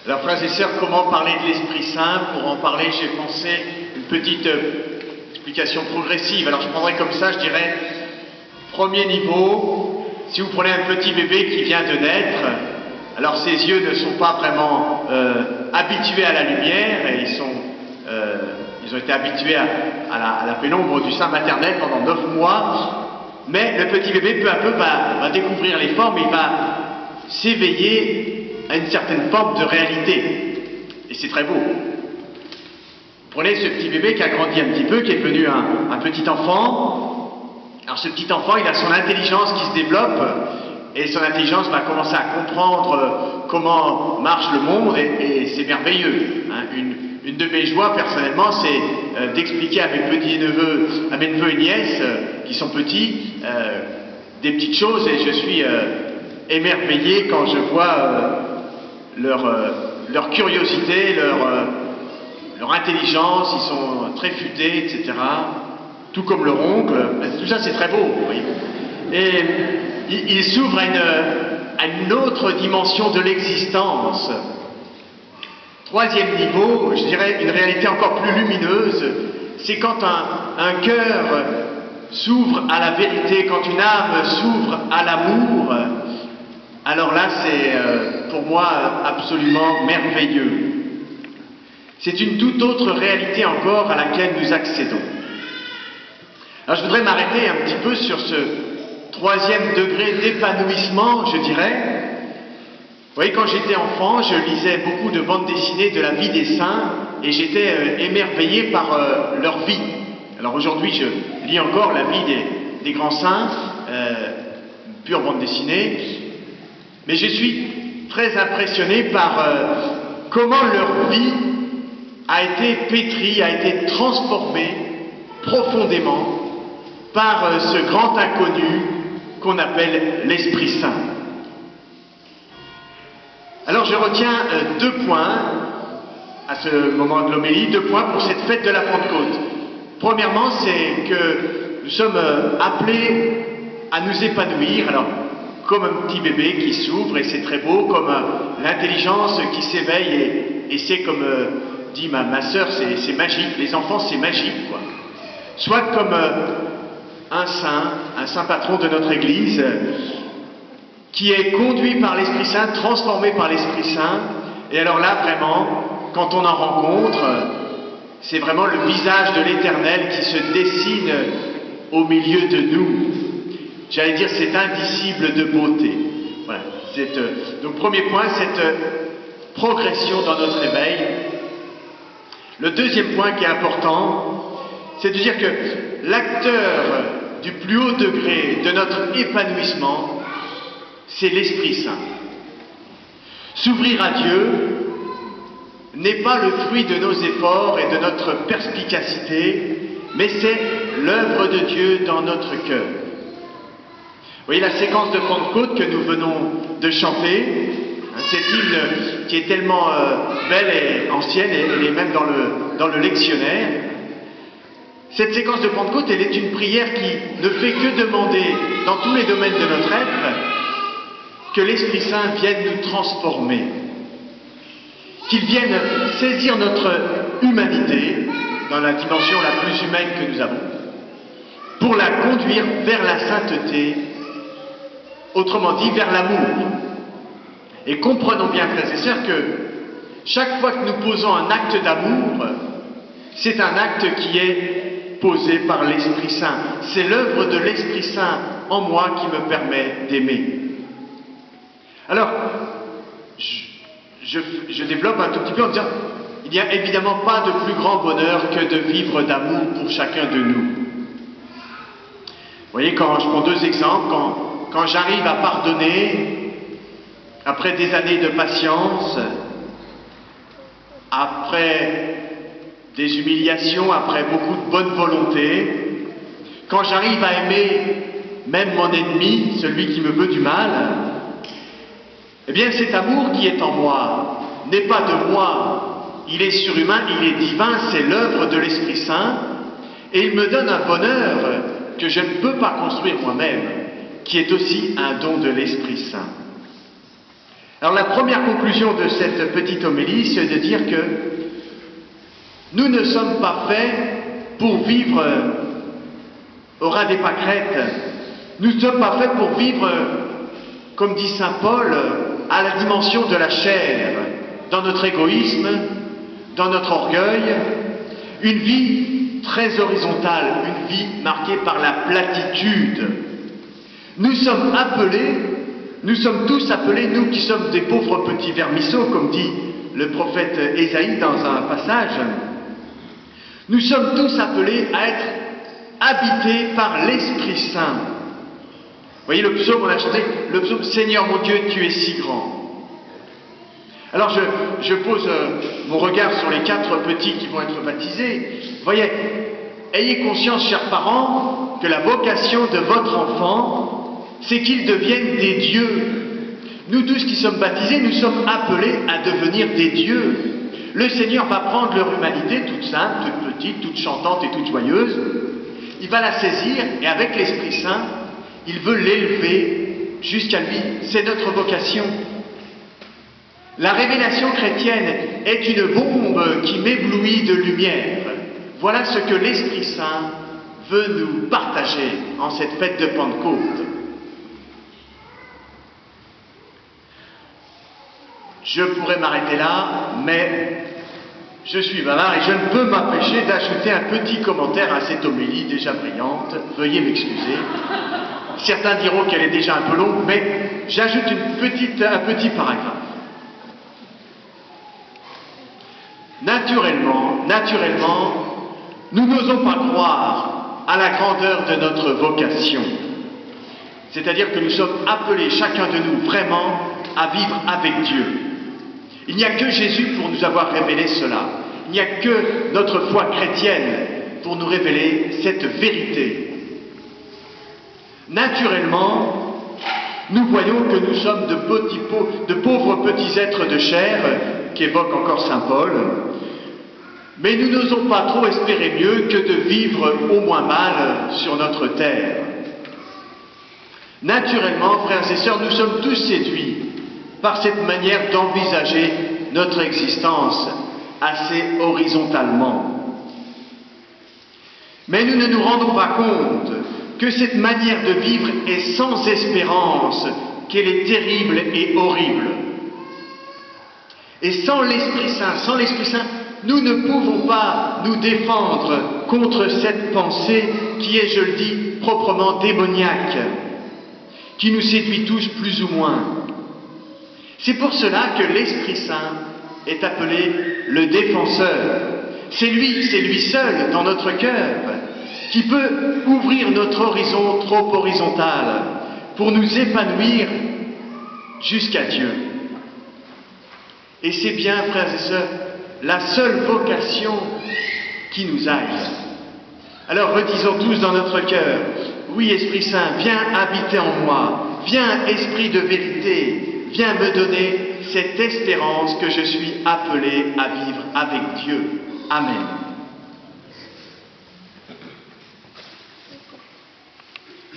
Alors, frères et sœurs, comment parler de l'Esprit Saint? Pour en parler, j'ai pensé une petite explication progressive. Alors, je prendrais comme ça, je dirais, premier niveau, si vous prenez un petit bébé qui vient de naître, alors ses yeux ne sont pas vraiment habitués à la lumière, et ils ont été habitués à la pénombre du sein maternel pendant 9 mois, mais le petit bébé, peu à peu, va découvrir les formes, il va s'éveiller à une certaine forme de réalité. Et c'est très beau. Prenez ce petit bébé qui a grandi un petit peu, qui est devenu un petit enfant. Alors ce petit enfant, il a son intelligence qui se développe, et son intelligence va commencer à comprendre comment marche le monde, et c'est merveilleux. Une de mes joies, personnellement, c'est d'expliquer à mes petits-neveux, à mes neveux et nièces, qui sont petits, des petites choses, et je suis émerveillé quand je vois leur curiosité, leur intelligence, ils sont très futés, etc. Tout comme leur oncle. Tout ça, c'est très beau, vous voyez. Et il s'ouvre à une autre dimension de l'existence. Troisième niveau, je dirais une réalité encore plus lumineuse, c'est quand un cœur s'ouvre à la vérité, quand une âme s'ouvre à l'amour. Alors là, c'est pour moi absolument merveilleux. C'est une toute autre réalité encore à laquelle nous accédons. Alors je voudrais m'arrêter un petit peu sur ce troisième degré d'épanouissement, je dirais. Vous voyez, quand j'étais enfant, je lisais beaucoup de bandes dessinées de la vie des saints, et j'étais émerveillé par leur vie. Alors aujourd'hui, je lis encore la vie des grands saints, pure bande dessinée. Mais je suis très impressionné par comment leur vie a été pétrie, a été transformée profondément par ce grand inconnu qu'on appelle l'Esprit Saint. Alors je retiens 2 points à ce moment de l'homélie, 2 points pour cette fête de la Pentecôte. Premièrement, c'est que nous sommes appelés à nous épanouir. Alors, comme un petit bébé qui s'ouvre, et c'est très beau, comme l'intelligence qui s'éveille, et c'est comme dit ma sœur, c'est magique, les enfants c'est magique, quoi. Soit comme un saint patron de notre Église, qui est conduit par l'Esprit Saint, transformé par l'Esprit Saint, et alors là vraiment, quand on en rencontre, c'est vraiment le visage de l'Éternel qui se dessine au milieu de nous. J'allais dire, c'est indicible de beauté. Voilà. Donc, premier point, cette progression dans notre éveil. Le deuxième point qui est important, c'est de dire que l'acteur du plus haut degré de notre épanouissement, c'est l'Esprit Saint. S'ouvrir à Dieu n'est pas le fruit de nos efforts et de notre perspicacité, mais c'est l'œuvre de Dieu dans notre cœur. Vous voyez la séquence de Pentecôte que nous venons de chanter, cette hymne qui est tellement belle et ancienne, et elle est même dans le lectionnaire. Cette séquence de Pentecôte, elle est une prière qui ne fait que demander, dans tous les domaines de notre être, que l'Esprit Saint vienne nous transformer, qu'il vienne saisir notre humanité, dans la dimension la plus humaine que nous avons, pour la conduire vers la sainteté, autrement dit, vers l'amour. Et comprenons bien, frères et sœurs, que chaque fois que nous posons un acte d'amour, c'est un acte qui est posé par l'Esprit Saint. C'est l'œuvre de l'Esprit Saint en moi qui me permet d'aimer. Alors, je développe un tout petit peu en disant, il n'y a évidemment pas de plus grand bonheur que de vivre d'amour pour chacun de nous. Vous voyez, quand je prends 2 exemples, quand j'arrive à pardonner, après des années de patience, après des humiliations, après beaucoup de bonne volonté, quand j'arrive à aimer même mon ennemi, celui qui me veut du mal, eh bien cet amour qui est en moi n'est pas de moi, il est surhumain, il est divin, c'est l'œuvre de l'Esprit Saint, et il me donne un bonheur que je ne peux pas construire moi-même, qui est aussi un don de l'Esprit Saint. Alors la première conclusion de cette petite homélie, c'est de dire que nous ne sommes pas faits pour vivre au ras des pâquerettes. Nous ne sommes pas faits pour vivre, comme dit saint Paul, à la dimension de la chair, dans notre égoïsme, dans notre orgueil, une vie très horizontale, une vie marquée par la platitude. Nous sommes tous appelés, nous qui sommes des pauvres petits vermisseaux, comme dit le prophète Ésaïe dans un passage, nous sommes tous appelés à être habités par l'Esprit Saint. Vous voyez le psaume, on a chanté le psaume « Seigneur mon Dieu, tu es si grand ». Alors je pose mon regard sur les 4 petits qui vont être baptisés. Vous voyez, ayez conscience, chers parents, que la vocation de votre enfant, c'est qu'il devienne des dieux. Nous tous qui sommes baptisés, nous sommes appelés à devenir des dieux. Le Seigneur va prendre leur humanité, toute simple, toute petite, toute chantante et toute joyeuse. Il va la saisir et avec l'Esprit Saint, il veut l'élever jusqu'à lui. C'est notre vocation. La révélation chrétienne est une bombe qui m'éblouit de lumière. Voilà ce que l'Esprit Saint veut nous partager en cette fête de Pentecôte. Je pourrais m'arrêter là, mais je suis bavard et je ne peux m'empêcher d'ajouter un petit commentaire à cette homélie déjà brillante. Veuillez m'excuser. Certains diront qu'elle est déjà un peu longue, mais j'ajoute un petit paragraphe. Naturellement, nous n'osons pas croire à la grandeur de notre vocation. C'est-à-dire que nous sommes appelés, chacun de nous, vraiment à vivre avec Dieu. Il n'y a que Jésus pour nous avoir révélé cela. Il n'y a que notre foi chrétienne pour nous révéler cette vérité. Naturellement, nous voyons que nous sommes de pauvres petits êtres de chair, qu'évoque encore saint Paul, mais nous n'osons pas trop espérer mieux que de vivre au moins mal sur notre terre. Naturellement, frères et sœurs, nous sommes tous séduits par cette manière d'envisager notre existence assez horizontalement. Mais nous ne nous rendons pas compte que cette manière de vivre est sans espérance, qu'elle est terrible et horrible. Et sans l'Esprit Saint, nous ne pouvons pas nous défendre contre cette pensée qui est, je le dis, proprement démoniaque, qui nous séduit tous plus ou moins. C'est pour cela que l'Esprit Saint est appelé le défenseur. C'est lui seul dans notre cœur qui peut ouvrir notre horizon trop horizontal pour nous épanouir jusqu'à Dieu. Et c'est bien, frères et sœurs, la seule vocation qui nous aille. Alors redisons tous dans notre cœur, oui Esprit Saint, viens habiter en moi, viens Esprit de vérité, viens me donner cette espérance que je suis appelé à vivre avec Dieu. Amen.